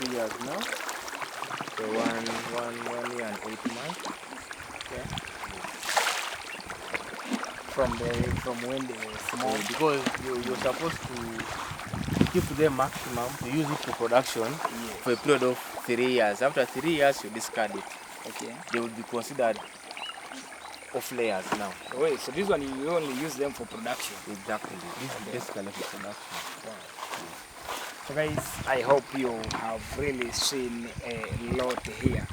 2 years now. So one year and 8 months. Okay. From when they were small. Because you're supposed to keep them maximum to use it for production for a period of 3 years. After 3 years, you discard it. Okay. They will be considered off layers now. Wait, so this one you only use them for production? Exactly. This is basically for production. Wow. So guys, I hope you have really seen a lot here.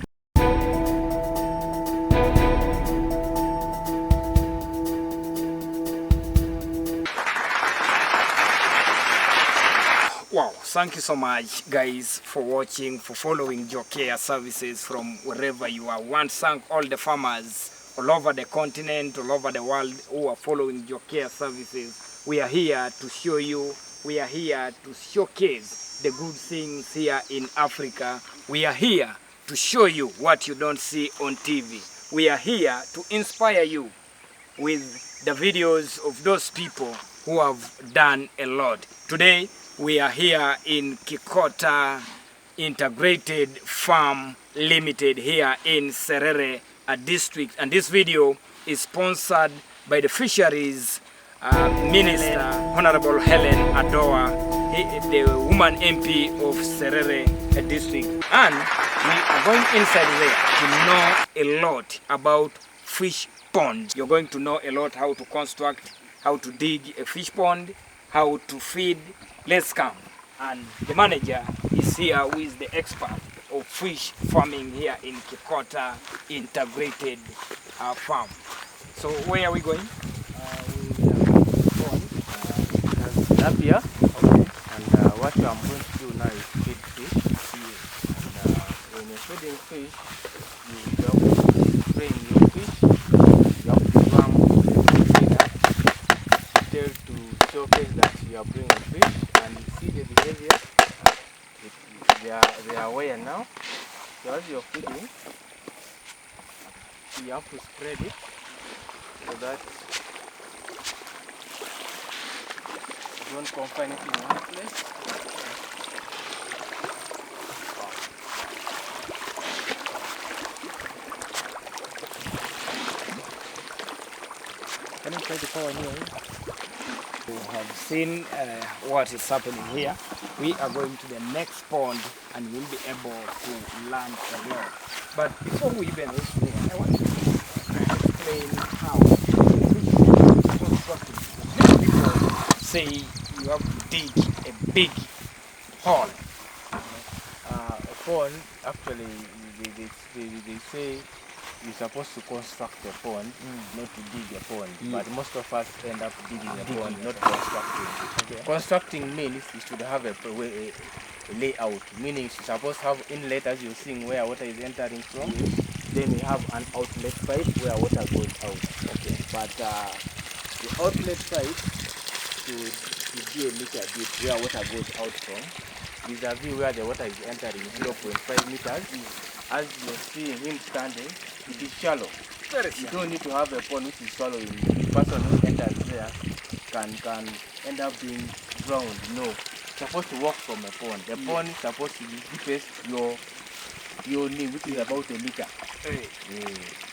Wow, thank you so much guys for watching, for following JOCARE services from wherever you are. Want to thank all the farmers all over the continent, all over the world who are following JOCARE services. We are here to show you, we are here to showcase the good things here in Africa. We are here to show you what you don't see on TV. We are here to inspire you with the videos of those people who have done a lot. Today, we are here in Kikota Integrated Farm Limited here in Serere district, and this video is sponsored by the Fisheries Minister, Honorable Helen Adoa, the woman MP of Serere district. And we are going inside there to know a lot about fish pond. You're going to know a lot how to construct, how to dig a fish pond, how to feed. Let's come. And the manager is here, who is the expert of fish farming here in Kikota Integrated Farm. So where are we going? We are going okay. And what I'm going to do now is feed fish. And when you're feeding fish, you have to train your fish. You have to farm the feeder to showcase that you are bringing fish, and you see the behavior. They are aware now. So as you're feeding, you have to spread it so that you don't confine it in one place. Can you try to power here? You have seen what is happening here. We are going to the next pond and we'll be able to learn a lot. But before we even reach there, I want to explain how many people say you have to dig a big hole. A pond, actually, they say you're supposed to construct a pond, not to dig a pond. But most of us end up digging a pond, not constructing. Okay. Constructing means you should have a layout, meaning you're supposed to have inlet as you're seeing where water is entering from. Then you have an outlet pipe where water goes out. Okay. But the outlet pipe should be a meter deep where water goes out from, vis-a-vis where the water is entering 0.5 meters. As you're seeing him standing, it is shallow. You don't need to have a pond which is swallowing. The person who enters there can end up being drowned. No. You're supposed to walk from a pond. The pond is supposed to be deepest your knee, which is about a meter.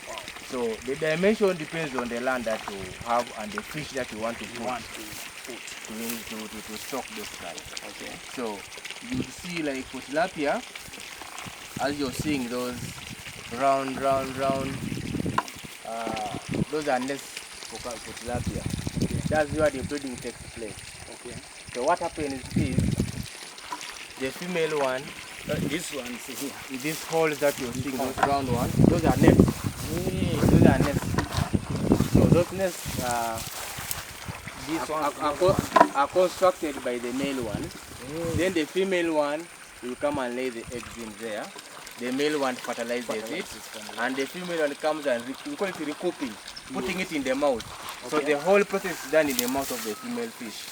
Wow. So the dimension depends on the land that you have and the fish that you want to put to stock this guy. Okay. So you see, like for tilapia, as you're seeing those round, those are nests for tilapia. Okay. That's where the breeding takes place. Okay. So what happens is the female one, this one is here. These holes that you're seeing, those round ones, those are nests. Those are nests. So those nests are constructed by the male one. Then the female one will come and lay the eggs in there. The male one fertilizes it, and the female one comes and we call it recouping, putting it in the mouth. Okay. So the whole process is done in the mouth of the female fish.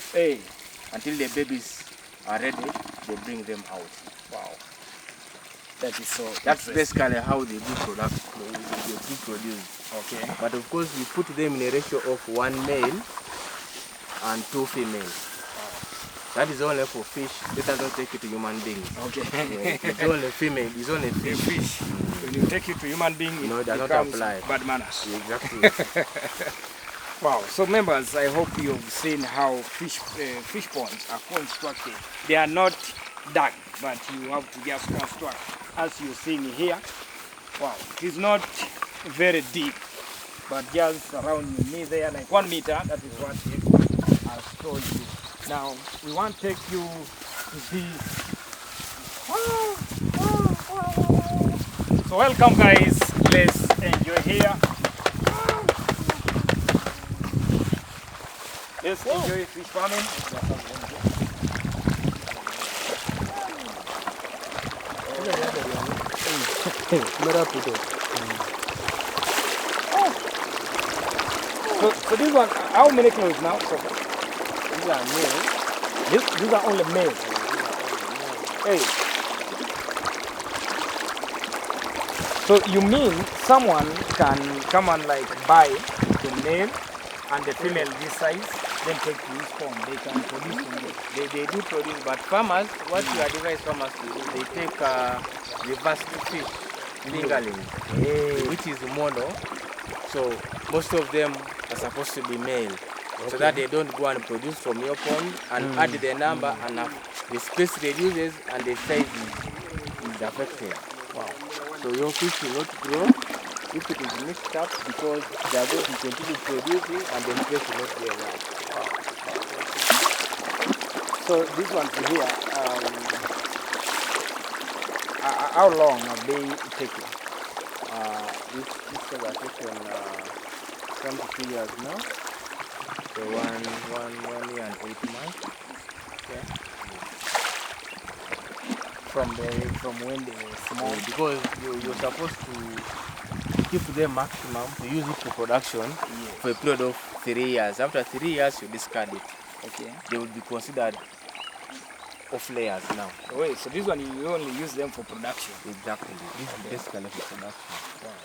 Until the babies are ready, they bring them out. Wow. That is so. That's basically how they do produce. Okay. But of course, we put them in a ratio of 1 male and 2 females. That is only for fish. Let us not take it to human beings. Okay. Yeah, it's only female. It's only The fish. fish. When you take it to human being, it No, does not becomes apply. bad manners. Exactly. Wow. So members, I hope you've seen how fish ponds are constructed. They are not dug, but you have to just construct. As you're seeing here, wow, it is not very deep, but just around your knee there, like 1 meter. That is what it has told you. Now we want to take you to see. So welcome guys, let's enjoy here. Let's enjoy fish farming. So this one, how many clothes now? So These are male. these are only male. Hey. So you mean someone can come and like buy the male and the female this size, then take to his farm. They can produce from there. They do produce, but farmers, what you advise farmers to do, they take reverse fish fingerling, which is mono. So most of them are supposed to be male, so that they don't go and produce from your pond and add the number and the space reduces and the size is affected. Wow. So your fish will not grow if it is mixed up, because they are going to continue producing and the space will not be enough. So this one here, how long have they taken? This was taken 22 years now. So one year and 8 months. Okay. From when they were small. Because you're supposed to keep them maximum to use it for production for a period of 3 years. After 3 years, you discard it. Okay. They will be considered off layers now. Wait, so this one you only use them for production? Exactly. This is basically for production. Wow.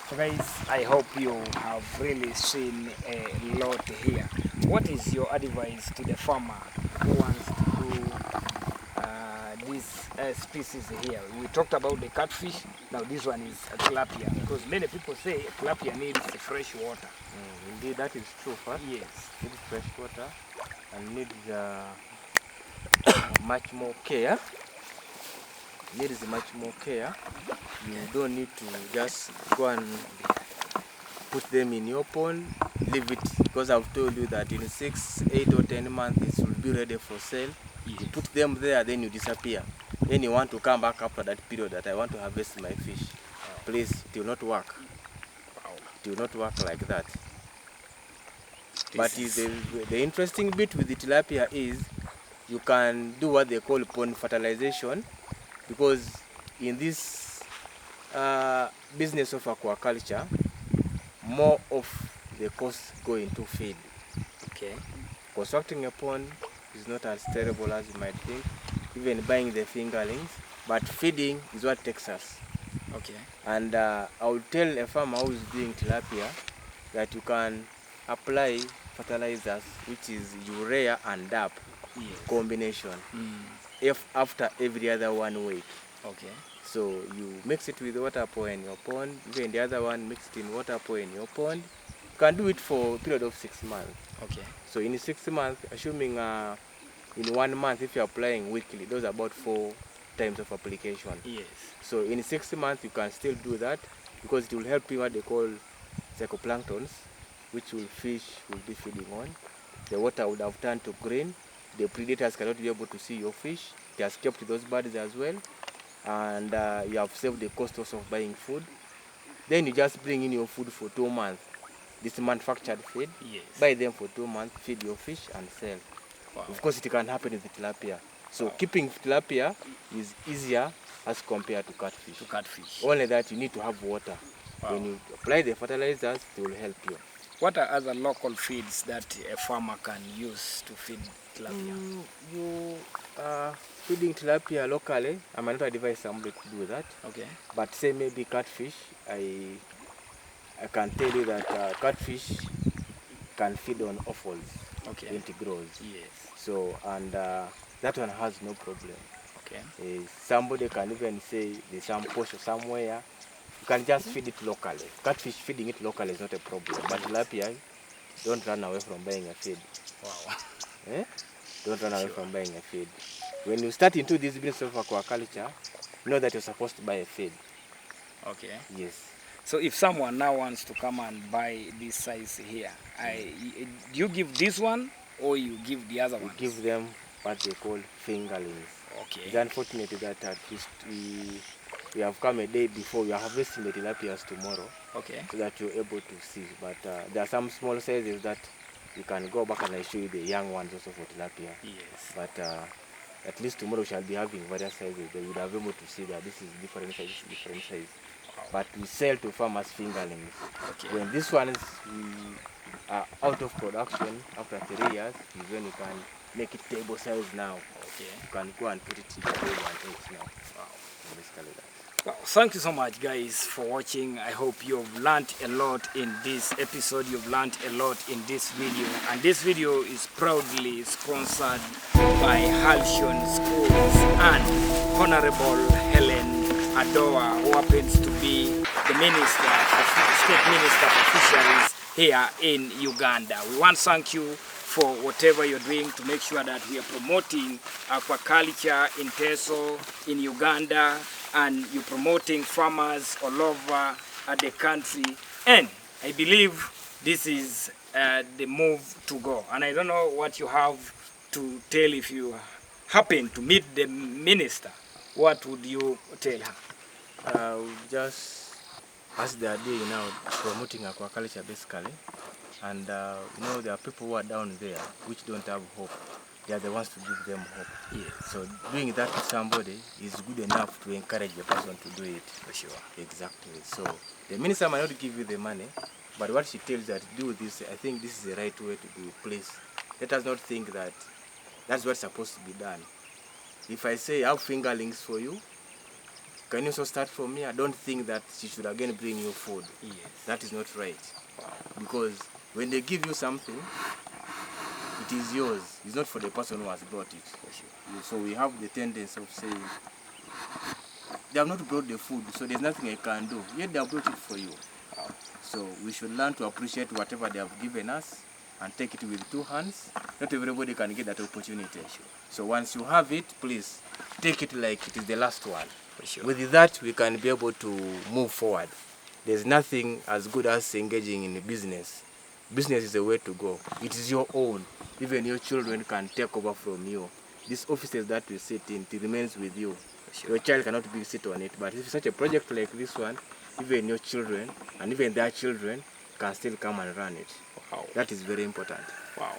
So guys, I hope you have really seen a lot here. What is your advice to the farmer who wants to do this species here? We talked about the catfish. Now this one is a tilapia, because many people say tilapia needs fresh water. Indeed, that is true. First, Yes. needs fresh water and needs much more care. Needs much more care. You don't need to just go and put them in your pond, leave it, because I've told you that in 6, 8 or 10 months it will be ready for sale. Yes. You put them there, then you disappear. Then you want to come back after that period that I want to harvest my fish. Please, it will not work. It will not work like that. But the interesting bit with the tilapia is you can do what they call pond fertilization, because in this business of aquaculture, more of the costs go into feed. Okay. Constructing a pond is not as terrible as you might think, even buying the fingerlings, but feeding is what takes us. Okay. And I would tell a farmer who is doing tilapia that you can apply fertilizers, which is urea and DAP combination, if after every other 1 week. Okay. So you mix it with water pour in your pond, even the other one mix it in water pour in your pond. You can do it for a period of 6 months. Okay. So in 6 months, assuming in 1 month, if you're applying weekly, those are about 4 times of application. Yes. So in 6 months, you can still do that, because it will help you what they call psychoplanktons, which fish will be feeding on. The water would have turned to green. The predators cannot be able to see your fish. It has kept those birds as well. And you have saved the cost also of buying food. Then you just bring in your food for 2 months. This manufactured feed. Yes. Buy them for 2 months, feed your fish and sell. Wow. Of course, it can happen with the tilapia. So keeping tilapia is easier as compared to catfish. Only that you need to have water. Wow. When you apply the fertilizers, they will help you. What are other local feeds that a farmer can use to feed tilapia? You feeding tilapia locally, I might not advise somebody to do that. Okay. But say maybe catfish, I can tell you that catfish can feed on offals. Okay. when it grows. Yes. So, and that one has no problem. Okay. Somebody can even say there's some portion somewhere, you can just feed it locally. Catfish feeding it locally is not a problem. But tilapia, don't run away from buying a feed. Wow. Eh? Don't run away from buying a feed. When you start into this business of aquaculture, know that you're supposed to buy a feed. Okay. Yes. So if someone now wants to come and buy this size here, do you give this one or you give the other one? We give them what they call fingerlings. Okay. It's unfortunate that at least we have come a day before. We are harvesting the tilapias tomorrow. Okay. So that you're able to see. But there are some small sizes that you can go back and I show you the young ones also for tilapia. Yes. But at least tomorrow we shall be having various sizes. They would have been able to see that this is different size, different size. But we sell to farmers fingerlings. Okay. When these ones are out of production after 3 years, is when you can make it table size now. Okay. You can go and put it in the table and eat now. Wow. Basically that. Well, thank you so much, guys, for watching. I hope you've learned a lot in this episode. You've learned a lot in this video. And this video is proudly sponsored by Halcyon Schools and Honorable Helen Adoa, who happens to be the State Minister for Fisheries here in Uganda. We want to thank you for whatever you're doing to make sure that we are promoting aquaculture in Teso, in Uganda, and you're promoting farmers all over the country. And I believe this is the move to go. And I don't know what you have to tell. If you happen to meet the minister, what would you tell her? Just as they are doing now, promoting aquaculture basically. And you know, there are people who are down there which don't have hope. They are the ones to give them hope. Yes. So doing that to somebody is good enough to encourage the person to do it. For sure. Exactly. So the minister might not give you the money, but what she tells that do this, I think this is the right way to do it. Please, let us not think that that's what's supposed to be done. If I say I have fingerlings for you, can you also start from me? I don't think that she should again bring you food. Yes. That is not right. Wow. Because when they give you something, it is yours. It's not for the person who has brought it. For sure. So we have the tendency of saying, they have not brought the food, so there's nothing I can do. Yet they have brought it for you. Wow. So we should learn to appreciate whatever they have given us and take it with 2 hands. Not everybody can get that opportunity. So once you have it, please take it like it is the last one. For sure. With that, we can be able to move forward. There's nothing as good as engaging in business. Business is the way to go. It is your own. Even your children can take over from you. These offices that we sit in, it remains with you. Sure. Your child cannot be sit on it. But if it's such a project like this one, even your children and even their children can still come and run it. Wow. That is very important. Wow.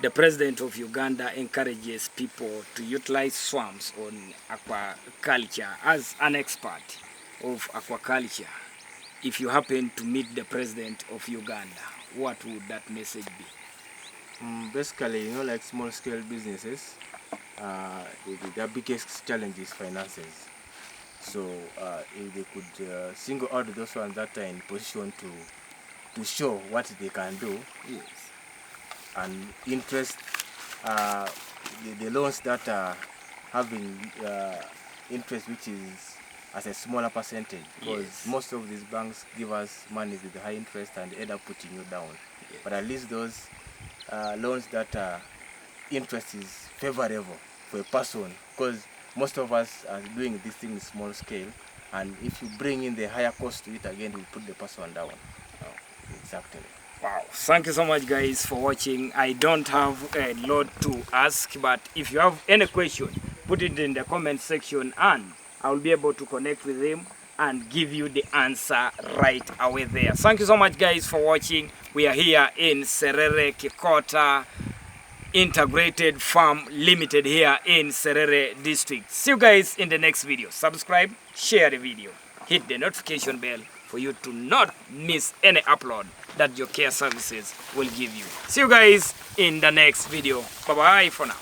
The President of Uganda encourages people to utilize swamps on aquaculture. As an expert of aquaculture, if you happen to meet the President of Uganda, what would that message be? Basically, you know, like small-scale businesses, their biggest challenge is finances. So if they could single out those ones that are in position to show what they can do, yes, and interest, the loans that are having interest, which is as a smaller percentage, because yes, most of these banks give us money with high interest and end up putting you down. yes. But at least those loans that interest is favorable for a person, because most of us are doing this thing in small scale, and if you bring in the higher cost to it again, you put the person down. Exactly. Wow. Thank you so much, guys, for watching. I don't have a lot to ask, but if you have any question, put it in the comment section and I will be able to connect with him and give you the answer right away there. Thank you so much, guys, for watching. We are here in Serere Kikota Integrated Farm Limited here in Serere District. See you guys in the next video. Subscribe, share the video, hit the notification bell for you to not miss any upload that JOCARE services will give you. See you guys in the next video. Bye-bye for now.